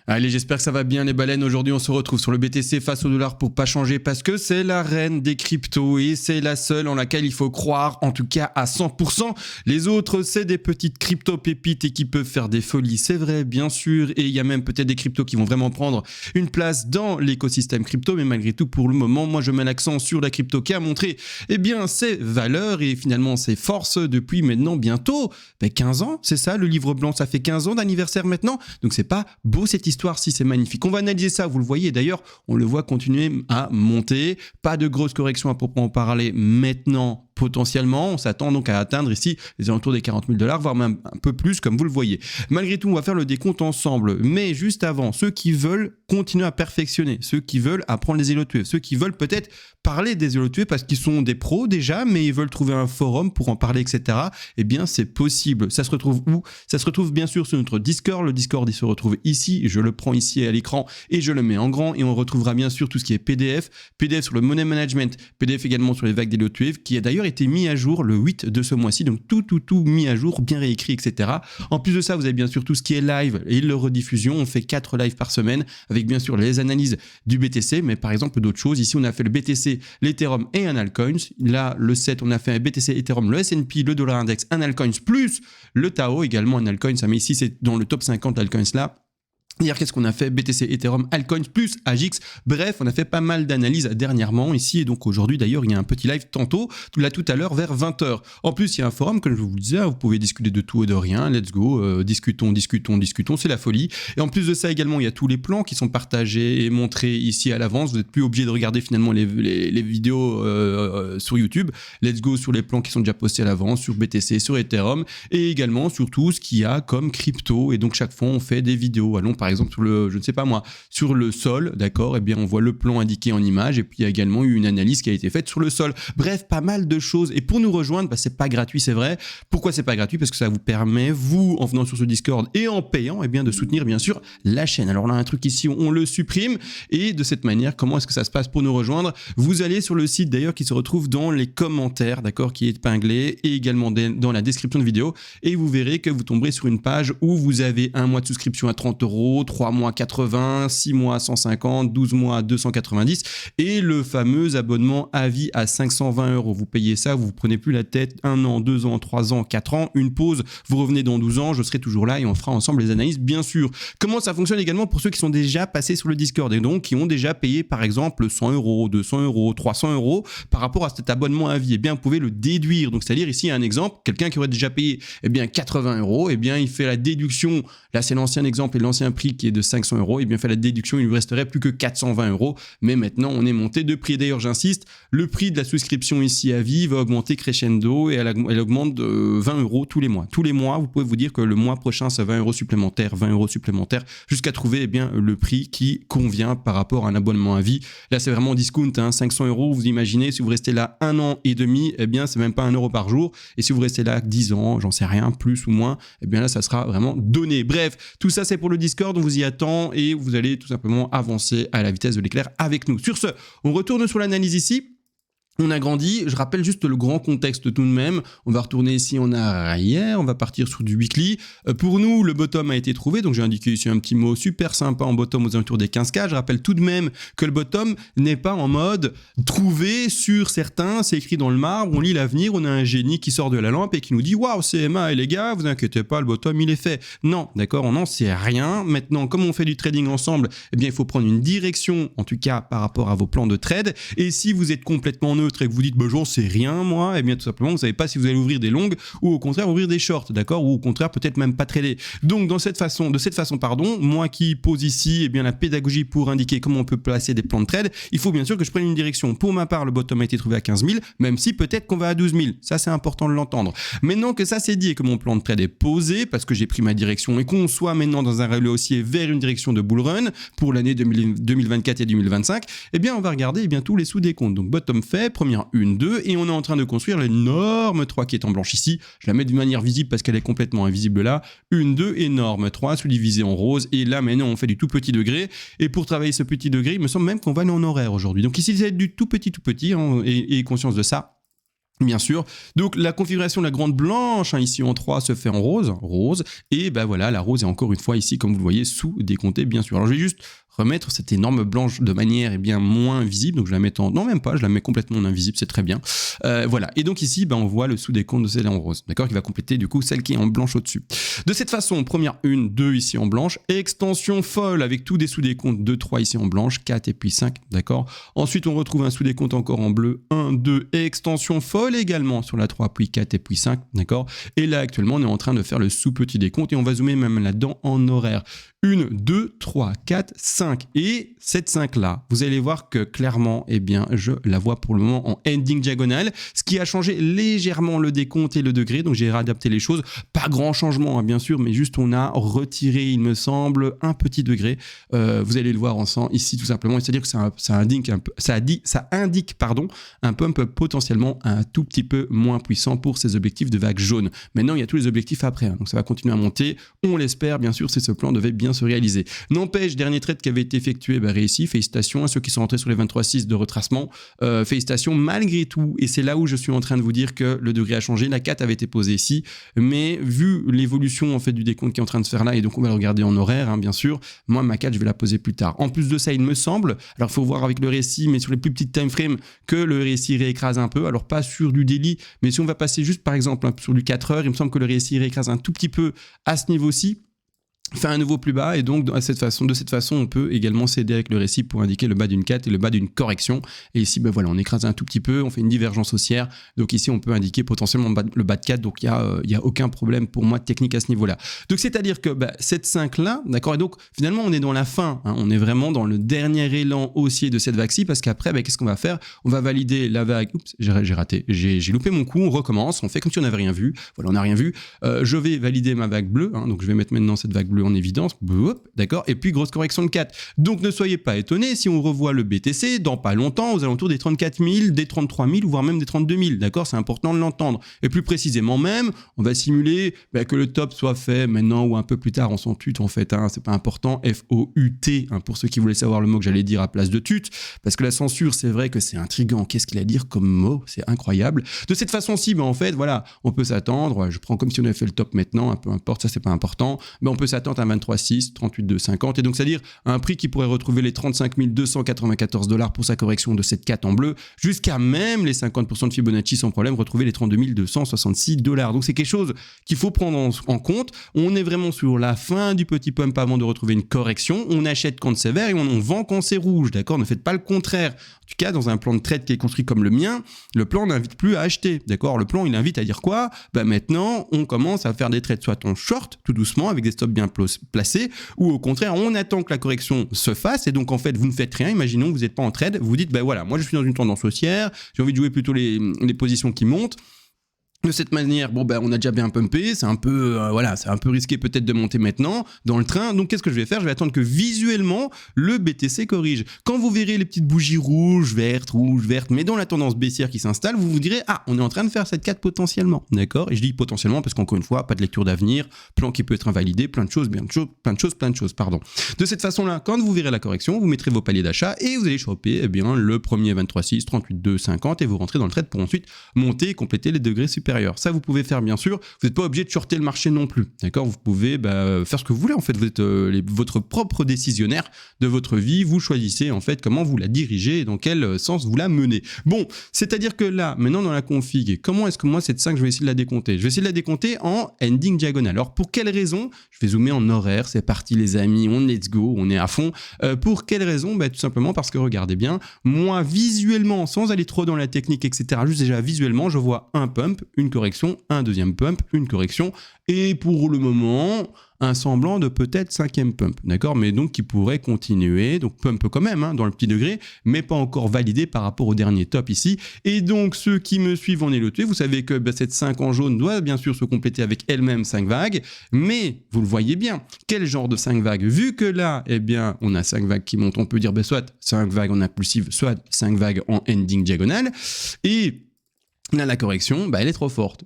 Allez, j'espère que ça va bien les baleines. Aujourd'hui, on se retrouve sur le BTC face au dollar pour pas changer parce que c'est la reine des cryptos et c'est la seule en laquelle il faut croire, en tout cas à 100%. Les autres, c'est des petites crypto-pépites et qui peuvent faire des folies, c'est vrai, bien sûr. Et il y a même peut-être des cryptos qui vont vraiment prendre une place dans l'écosystème crypto. Mais malgré tout, pour le moment, moi, je mets l'accent sur la crypto qui a montré, eh bien, ses valeurs et finalement ses forces depuis maintenant bientôt 15 ans. C'est ça, le livre blanc, ça fait 15 ans d'anniversaire maintenant. Donc, c'est pas beau cette histoire si c'est magnifique. On va analyser ça, vous le voyez d'ailleurs, on le voit continuer à monter. Pas de grosses corrections à proprement parler maintenant potentiellement. On s'attend donc à atteindre ici les alentours des 40 000 $, voire même un peu plus comme vous le voyez. Malgré tout, on va faire le décompte ensemble. Mais juste avant, ceux qui veulent continuer à perfectionner, ceux qui veulent apprendre les EloTUF, ceux qui veulent peut-être parler des EloTUF parce qu'ils sont des pros déjà, mais ils veulent trouver un forum pour en parler, etc. Eh bien, c'est possible. Ça se retrouve où? Ça se retrouve bien sûr sur notre Discord. Le Discord, il se retrouve ici. Je le prends ici à l'écran et je le mets en grand. Et on retrouvera bien sûr tout ce qui est PDF. PDF sur le Money Management. PDF également sur les vagues d'EloTUF, qui a d'ailleurs été mis à jour le 8 de ce mois-ci. Donc, tout mis à jour, bien réécrit, etc. En plus de ça, vous avez bien sûr tout ce qui est live et le rediffusion. On fait 4 lives par semaine avec bien sûr les analyses du BTC, mais par exemple d'autres choses. Ici, on a fait le BTC, l'Ethereum et un altcoins. Là, le 7, on a fait un BTC, Ethereum, le S&P, le dollar index, un altcoins plus le Tao, également un altcoins. Mais ici, c'est dans le top 50 altcoins là. Hier, qu'est-ce qu'on a fait? BTC, Ethereum, altcoins plus AGIX. Bref, on a fait pas mal d'analyses dernièrement ici. Et donc aujourd'hui, d'ailleurs, il y a un petit live tantôt, là tout à l'heure, vers 20h. En plus, il y a un forum, comme je vous le disais, vous pouvez discuter de tout et de rien. Let's go, discutons, c'est la folie. Et en plus de ça également, il y a tous les plans qui sont partagés et montrés ici à l'avance. Vous n'êtes plus obligé de regarder finalement les vidéos sur YouTube. Let's go sur les plans qui sont déjà postés à l'avance, sur BTC, sur Ethereum, et également sur tout ce qu'il y a comme crypto. Et donc chaque fois, on fait des vidéos. Allons par exemple sur le, je ne sais pas moi, sur le sol, d'accord, eh bien on voit le plan indiqué en image et puis il y a également eu une analyse qui a été faite sur le sol. Bref, pas mal de choses. Et pour nous rejoindre, c'est pas gratuit, c'est vrai. Pourquoi c'est pas gratuit? Parce que ça vous permet, vous, en venant sur ce Discord et en payant, eh bien de soutenir bien sûr la chaîne. Alors là, un truc ici, on le supprime et de cette manière, comment est-ce que ça se passe pour nous rejoindre? Vous allez sur le site d'ailleurs qui se retrouve dans les commentaires, d'accord, qui est épinglé et également dans la description de vidéo et vous verrez que vous tomberez sur une page où vous avez un mois de souscription à 30 €, 3 mois 80, 6 mois 150, 12 mois 290 et le fameux abonnement à vie à 520 €. Vous payez ça, vous ne prenez plus la tête, 1 an, 2 ans, 3 ans, 4 ans, une pause, vous revenez dans 12 ans, je serai toujours là et on fera ensemble les analyses bien sûr. Comment ça fonctionne également pour ceux qui sont déjà passés sur le Discord et donc qui ont déjà payé par exemple 100 €, 200 €, 300 € par rapport à cet abonnement à vie? Eh bien vous pouvez le déduire. Donc c'est-à-dire ici un exemple, quelqu'un qui aurait déjà payé 80 €, eh bien il fait la déduction, là c'est l'ancien exemple et l'ancien prix qui est de 500 €, et bien fait la déduction, il ne lui resterait plus que 420 €, mais maintenant on est monté de prix. D'ailleurs j'insiste, le prix de la souscription ici à vie va augmenter crescendo et elle augmente de 20 € tous les mois. Tous les mois, vous pouvez vous dire que le mois prochain c'est 20 € supplémentaires, 20 € supplémentaires, jusqu'à trouver le prix qui convient par rapport à un abonnement à vie. Là c'est vraiment discount, 500 €, vous imaginez, si vous restez là 1 an et demi, eh bien c'est même pas 1 € par jour, et si vous restez là 10 ans, j'en sais rien, plus ou moins, eh bien là ça sera vraiment donné. Bref, tout ça c'est pour le Discord, on vous y attend et vous allez tout simplement avancer à la vitesse de l'éclair avec nous. Sur ce, on retourne sur l'analyse ici. On a grandi, je rappelle juste le grand contexte tout de même. On va retourner ici en arrière, on va partir sur du weekly. Pour nous, le bottom a été trouvé, donc j'ai indiqué ici un petit mot super sympa en bottom aux alentours des 15K. Je rappelle tout de même que le bottom n'est pas en mode trouvé sur certains, c'est écrit dans le marbre, on lit l'avenir, on a un génie qui sort de la lampe et qui nous dit « Waouh, CMA et les gars, vous inquiétez pas, le bottom il est fait ». Non, d'accord, on n'en sait rien. Maintenant, comme on fait du trading ensemble, eh bien il faut prendre une direction, en tout cas par rapport à vos plans de trade. Et si vous êtes complètement neutre et que vous dites bah, j'en sais rien moi, et bien tout simplement vous savez pas si vous allez ouvrir des longues ou au contraire ouvrir des shorts, d'accord, ou au contraire peut-être même pas trader. Donc de cette façon pardon, moi qui pose ici bien la pédagogie pour indiquer comment on peut placer des plans de trade, il faut bien sûr que je prenne une direction. Pour ma part, le bottom a été trouvé à 15 000, même si peut-être qu'on va à 12 000. Ça c'est important de l'entendre. Maintenant que ça c'est dit et que mon plan de trade est posé parce que j'ai pris ma direction et qu'on soit maintenant dans un relais haussier vers une direction de bull run pour l'année 2024 et 2025, eh bien on va regarder tous les sous-décomptes. Donc bottom fait, première 1, 2 et on est en train de construire l'énorme 3 qui est en blanche ici. Je la mets de manière visible parce qu'elle est complètement invisible là. 1, 2, énorme 3 sous-divisé en rose et là maintenant on fait du tout petit degré et pour travailler ce petit degré, il me semble même qu'on va aller en horaire aujourd'hui. Donc ici c'est du tout petit et conscience de ça. Bien sûr. Donc la configuration de la grande blanche, ici en 3, se fait en rose. Et ben voilà, la rose est encore une fois ici, comme vous le voyez, sous décompté, bien sûr. Alors je vais juste remettre cette énorme blanche de manière bien moins visible. Donc je la mets en... Non, même pas, je la mets complètement en invisible, c'est très bien. Voilà. Et donc ici, on voit le sous-décompte de celle en rose, d'accord, qui va compléter du coup celle qui est en blanche au-dessus. De cette façon, première 1, 2 ici en blanche, extension folle avec tous des sous-décomptes, 2, 3 ici en blanche, 4 et puis 5, d'accord. Ensuite, on retrouve un sous-décompte encore en bleu, 1, 2, et extension folle également sur la 3, puis 4 et puis 5, d'accord. Et là, actuellement, on est en train de faire le sous-petit décompte et on va zoomer même là-dedans en horaire. 1, 2, 3, 4, 5. Et cette 5-là, vous allez voir que clairement, eh bien, je la vois pour le moment en ending diagonale, ce qui a changé légèrement le décompte et le degré. Donc, j'ai réadapté les choses. Pas grand changement, bien sûr, mais juste on a retiré, il me semble, un petit degré. Vous allez le voir ensemble ici, tout simplement. C'est-à-dire que ça indique un pump potentiellement un tout petit peu moins puissant pour ces objectifs de vague jaune. Maintenant, il y a tous les objectifs après. Donc, ça va continuer à monter. On l'espère, bien sûr, si ce plan devait bien se réaliser. N'empêche, dernier trade qui avait été effectué, réussi, félicitations à ceux qui sont rentrés sur les 23.6 de retracement, félicitations malgré tout, et c'est là où je suis en train de vous dire que le degré a changé, la 4 avait été posée ici, mais vu l'évolution en fait du décompte qui est en train de se faire là, et donc on va le regarder en horaire, bien sûr, moi ma 4 je vais la poser plus tard. En plus de ça, il me semble, alors il faut voir avec le récit, mais sur les plus petites time frames, que le récit réécrase un peu, alors pas sur du daily, mais si on va passer juste par exemple sur du 4 heures, il me semble que le récit réécrase un tout petit peu à ce niveau-ci, fait un nouveau plus bas, et donc de cette façon on peut également s'aider avec le récit pour indiquer le bas d'une 4 et le bas d'une correction. Et ici voilà, on écrase un tout petit peu, on fait une divergence haussière, donc ici on peut indiquer potentiellement le bas de 4, donc il y a aucun problème pour moi technique à ce niveau là. Donc c'est à dire que cette 5 là, d'accord, et donc finalement on est dans la fin, on est vraiment dans le dernier élan haussier de cette vague-ci, parce qu'après qu'est-ce qu'on va faire? On va valider la vague, oups, j'ai raté, j'ai loupé mon coup, on recommence, on fait comme si on n'avait rien vu, voilà, on n'a rien vu, je vais valider ma vague bleue, donc je vais mettre maintenant cette vague bleue en évidence, d'accord, et puis grosse correction de 4. Donc ne soyez pas étonnés si on revoit le BTC dans pas longtemps aux alentours des 34 000, des 33 000, voire même des 32 000, d'accord, c'est important de l'entendre. Et plus précisément même, on va simuler que le top soit fait maintenant ou un peu plus tard, on s'en tute en fait, c'est pas important, F-O-U-T, pour ceux qui voulaient savoir le mot que j'allais dire à place de tute, parce que la censure, c'est vrai que c'est intriguant, qu'est-ce qu'il a à dire comme mot, c'est incroyable. De cette façon-ci, en fait, voilà, on peut s'attendre, je prends comme si on avait fait le top maintenant, peu importe, ça c'est pas important, mais on peut s'attendre à 23,6, 38,250, et donc c'est-à-dire un prix qui pourrait retrouver les 35 294 $ pour sa correction de cette 4 en bleu, jusqu'à même les 50% de Fibonacci sans problème, retrouver les 32 266 $. Donc c'est quelque chose qu'il faut prendre en compte. On est vraiment sur la fin du petit pump avant de retrouver une correction. On achète quand c'est vert et on vend quand c'est rouge, d'accord? Ne faites pas le contraire. En tout cas, dans un plan de trade qui est construit comme le mien, le plan n'invite plus à acheter, d'accord? Le plan, il invite à dire quoi? Maintenant, on commence à faire des trades soit en short, tout doucement, avec des stops bien placés, ou au contraire, on attend que la correction se fasse, et donc en fait, vous ne faites rien. Imaginons que vous n'êtes pas en trade, vous vous dites, voilà, moi je suis dans une tendance haussière, j'ai envie de jouer plutôt les positions qui montent. De cette manière, on a déjà bien pumpé, c'est un peu, c'est un peu risqué peut-être de monter maintenant dans le train. Donc, qu'est-ce que je vais faire? Je vais attendre que visuellement, le BTC corrige. Quand vous verrez les petites bougies rouges, vertes, mais dans la tendance baissière qui s'installe, vous vous direz, on est en train de faire cette 4 potentiellement, d'accord? Et je dis potentiellement parce qu'encore une fois, pas de lecture d'avenir, plan qui peut être invalidé, plein de choses, pardon. De cette façon-là, quand vous verrez la correction, vous mettrez vos paliers d'achat et vous allez choper, le premier 23,6, 38,2, 50 et vous rentrez dans le trade pour ensuite monter et compléter les degrés supérieurs. Ça, vous pouvez faire, bien sûr. Vous n'êtes pas obligé de shorter le marché non plus. D'accord? Vous pouvez faire ce que vous voulez. En fait, vous êtes votre propre décisionnaire de votre vie. Vous choisissez, en fait, comment vous la dirigez et dans quel sens vous la menez. Bon, c'est-à-dire que là, maintenant, dans la config, comment est-ce que moi, cette 5, je vais essayer de la décompter? Je vais essayer de la décompter en ending diagonale. Alors, pour quelle raison? Je vais zoomer en horaire. C'est parti, les amis. Let's go. On est à fond. Pour quelle raison? Tout simplement parce que, regardez bien, moi, visuellement, sans aller trop dans la technique, etc., juste déjà visuellement, je vois un pump, une correction, un deuxième pump, une correction, et pour le moment, un semblant de peut-être 5e pump, d'accord? Mais donc qui pourrait continuer, donc pump quand même, dans le petit degré, mais pas encore validé par rapport au dernier top ici. Et donc ceux qui me suivent en éloté, vous savez que cette 5 en jaune doit bien sûr se compléter avec elle-même 5 vagues, mais vous le voyez bien, quel genre de 5 vagues? Vu que là, on a 5 vagues qui montent, on peut dire soit 5 vagues en impulsive, soit 5 vagues en ending diagonale, et là, la correction, elle est trop forte.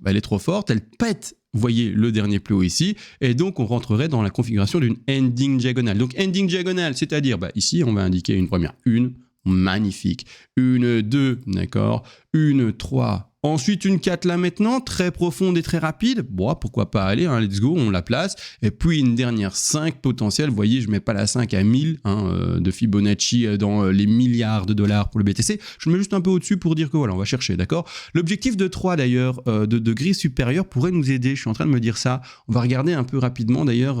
Elle pète, vous voyez, le dernier plus haut ici, et donc on rentrerait dans la configuration d'une ending diagonale. Donc ending diagonale, c'est-à-dire, ici, on va indiquer une première, une, magnifique, une, 2, d'accord, une, 3, Ensuite, une 4 là maintenant, très profonde et très rapide. Bon, pourquoi pas, allez, hein, let's go, on la place. Et puis une dernière 5 potentielle. Vous voyez, je mets pas la 5 à 1000 de Fibonacci dans les milliards de dollars pour le BTC. Je mets juste un peu au-dessus pour dire que voilà, on va chercher, d'accord? L'objectif de 3 d'ailleurs, de grille supérieure pourrait nous aider. Je suis en train de me dire ça. On va regarder un peu rapidement d'ailleurs,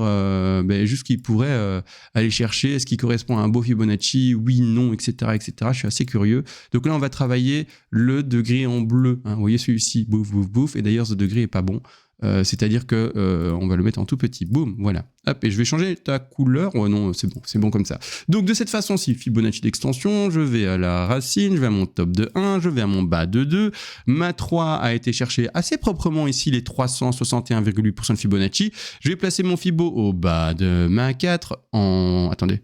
juste ce qu'il pourrait aller chercher. Est-ce qu'il correspond à un beau Fibonacci? Oui, non, etc., etc. Je suis assez curieux. Donc là, on va travailler le degré en bleu. Vous voyez celui-ci, bouf, bouf, bouf. Et d'ailleurs, ce degré est pas bon. C'est-à-dire que on va le mettre en tout petit. Boum, voilà. Hop, et je vais changer ta couleur. Oh non, c'est bon comme ça. Donc de cette façon-ci, Fibonacci d'extension, je vais à la racine, je vais à mon top de 1, je vais à mon bas de 2. Ma 3 a été chercher assez proprement ici les 361,8% de Fibonacci. Je vais placer mon Fibo au bas de ma 4 en... Attendez.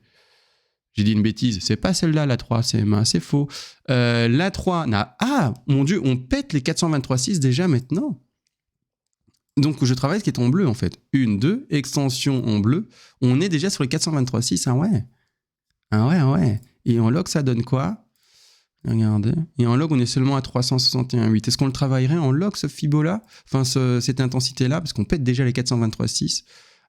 J'ai dit une bêtise, c'est pas celle-là, la 3, c'est faux. La 3 n'a... Ah, mon Dieu, on pète les 423,6 déjà maintenant. Donc, je travaille ce qui est en bleu, en fait. 1, 2, extension en bleu. On est déjà sur les 423,6, ah ouais. Ah ouais, ah ouais. Et en log, ça donne quoi? Regardez. Et en log, on est seulement à 361,8. Est-ce qu'on le travaillerait en log, ce Fibo-là? Enfin, cette intensité-là, parce qu'on pète déjà les 423,6.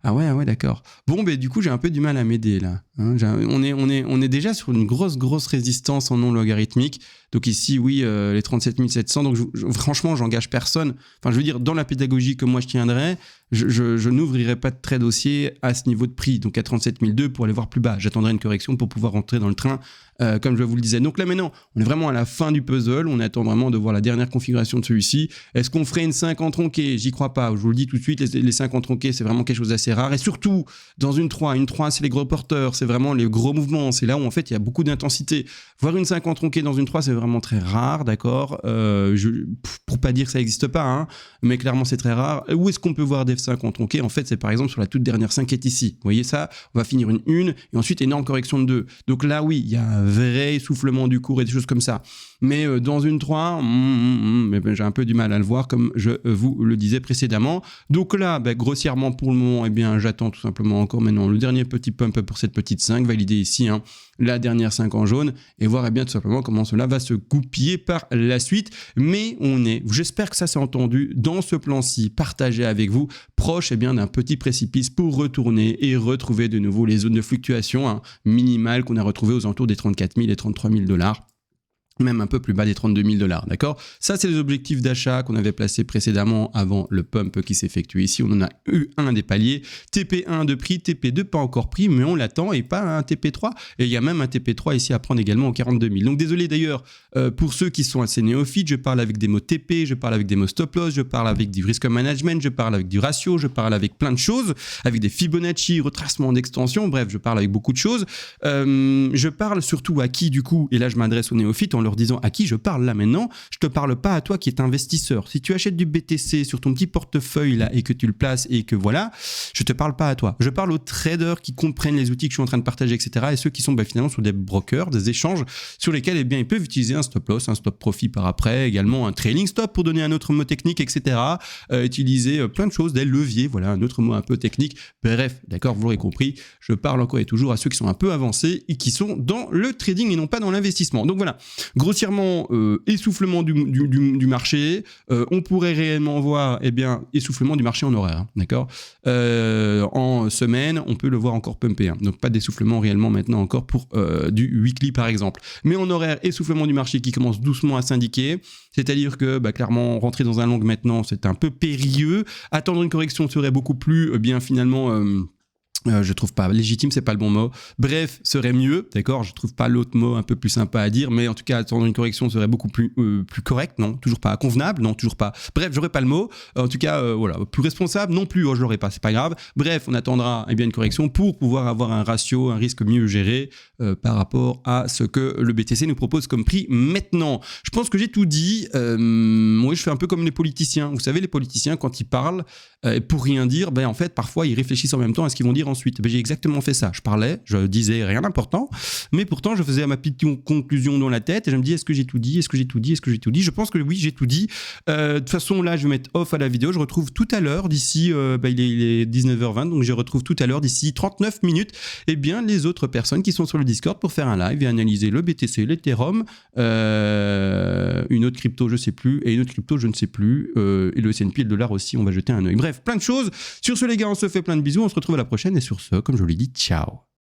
Ah ouais, d'accord. Bon, du coup, j'ai un peu du mal à m'aider, là. Hein, on est déjà sur une grosse résistance en non logarithmique. Donc ici, oui, les 37 700. Donc franchement, j'engage personne. Enfin, je veux dire, dans la pédagogie que moi je tiendrais, je n'ouvrirai pas de très dossier à ce niveau de prix. Donc à 37 200 pour aller voir plus bas. J'attendrai une correction pour pouvoir rentrer dans le train, comme je vous le disais. Donc là, maintenant, on est vraiment à la fin du puzzle. On attend vraiment de voir la dernière configuration de celui-ci. Est-ce qu'on ferait une 5 en tronqué? J'y crois pas. Je vous le dis tout de suite, les 5 en tronqué, c'est vraiment quelque chose d'assez rare. Et surtout, dans une 3, c'est les gros porteurs. C'est vraiment les gros mouvements. C'est là où, en fait, il y a beaucoup d'intensité. Voir une 5 en tronqué dans une 3, c'est vraiment très rare, d'accord, pour pas dire que ça n'existe pas, hein, mais clairement c'est très rare. Où est-ce qu'on peut voir des 5 en tronqué? En fait, c'est par exemple sur la toute dernière 5 qui est ici. Vous voyez ça? On va finir une 1 et ensuite énorme correction de 2. Donc là, oui, il y a un vrai essoufflement du cours et des choses comme ça. Mais dans une 3, j'ai un peu du mal à le voir, comme je vous le disais précédemment. Donc là, grossièrement pour le moment, j'attends tout simplement encore maintenant le dernier petit pump pour cette petite 5, valider ici, hein, la dernière 5 en jaune, et voir tout simplement comment cela va se goupiller par la suite. Mais j'espère que ça s'est entendu, dans ce plan-ci, partagé avec vous, proche d'un petit précipice pour retourner et retrouver de nouveau les zones de fluctuation minimales qu'on a retrouvées aux alentours des 34 000 et 33 000 $. Même un peu plus bas des 32 000 $, d'accord? Ça, c'est les objectifs d'achat qu'on avait placés précédemment avant le pump qui s'effectue ici. On en a eu un des paliers. TP1 de prix, TP2 pas encore pris, mais on l'attend, et pas un TP3. Et il y a même un TP3 ici à prendre également aux 42 000. Donc désolé d'ailleurs pour ceux qui sont assez néophytes, je parle avec des mots TP, je parle avec des mots stop loss, je parle avec du risk management, je parle avec du ratio, je parle avec plein de choses, avec des Fibonacci, retracement d'extension, bref, je parle avec beaucoup de choses. Je parle surtout à qui du coup, et là je m'adresse aux néophytes en leur disant à qui je parle là maintenant. Je te parle pas à toi qui es investisseur. Si tu achètes du BTC sur ton petit portefeuille là et que tu le places et que voilà, je te parle pas à toi. Je parle aux traders qui comprennent les outils que je suis en train de partager, etc. Et ceux qui sont finalement sur des brokers, des échanges sur lesquels ils peuvent utiliser un stop loss, un stop profit par après, également un trailing stop pour donner un autre mot technique, etc. Utiliser plein de choses, des leviers, voilà, un autre mot un peu technique. Bref, d'accord, vous l'aurez compris, je parle encore et toujours à ceux qui sont un peu avancés et qui sont dans le trading et non pas dans l'investissement. Donc voilà, grossièrement, essoufflement du marché. On pourrait réellement voir essoufflement du marché en horaire, hein, d'accord. En semaine, on peut le voir encore pumper, hein, donc pas d'essoufflement réellement maintenant encore pour du weekly par exemple. Mais en horaire, essoufflement du marché qui commence doucement à s'indiquer, c'est-à-dire que clairement rentrer dans un long maintenant c'est un peu périlleux. Attendre une correction serait beaucoup plus finalement... je trouve pas légitime, c'est pas le bon mot. Bref, serait mieux, d'accord. Je trouve pas l'autre mot un peu plus sympa à dire, mais en tout cas, attendre une correction serait beaucoup plus correct, non, toujours pas convenable, non, toujours pas. Bref, j'aurais pas le mot. En tout cas, voilà, plus responsable, non plus. Je l'aurais pas, c'est pas grave. Bref, on attendra une correction pour pouvoir avoir un ratio, un risque mieux géré par rapport à ce que le BTC nous propose comme prix maintenant. Je pense que j'ai tout dit. Moi, je fais un peu comme les politiciens. Vous savez, les politiciens quand ils parlent pour rien dire, en fait, parfois ils réfléchissent en même temps à ce qu'ils vont dire ensuite. Ben, j'ai exactement fait ça. Je parlais, je disais rien d'important, mais pourtant je faisais ma petite conclusion dans la tête et je me dis est-ce que j'ai tout dit, est-ce que j'ai tout dit, est-ce que j'ai tout dit. Je pense que oui, j'ai tout dit. De toute façon, là, je vais mettre off à la vidéo. Je retrouve tout à l'heure d'ici, il est 19h20, donc je retrouve tout à l'heure d'ici 39 minutes, eh bien les autres personnes qui sont sur le Discord pour faire un live et analyser le BTC, l'Ethereum, une autre crypto, je sais plus, et une autre crypto, je ne sais plus, et le S&P et le dollar aussi, on va jeter un œil. Bref, plein de choses. Sur ce, les gars, on se fait plein de bisous. On se retrouve à la prochaine. Et sur ce, comme je vous l'ai dit, ciao.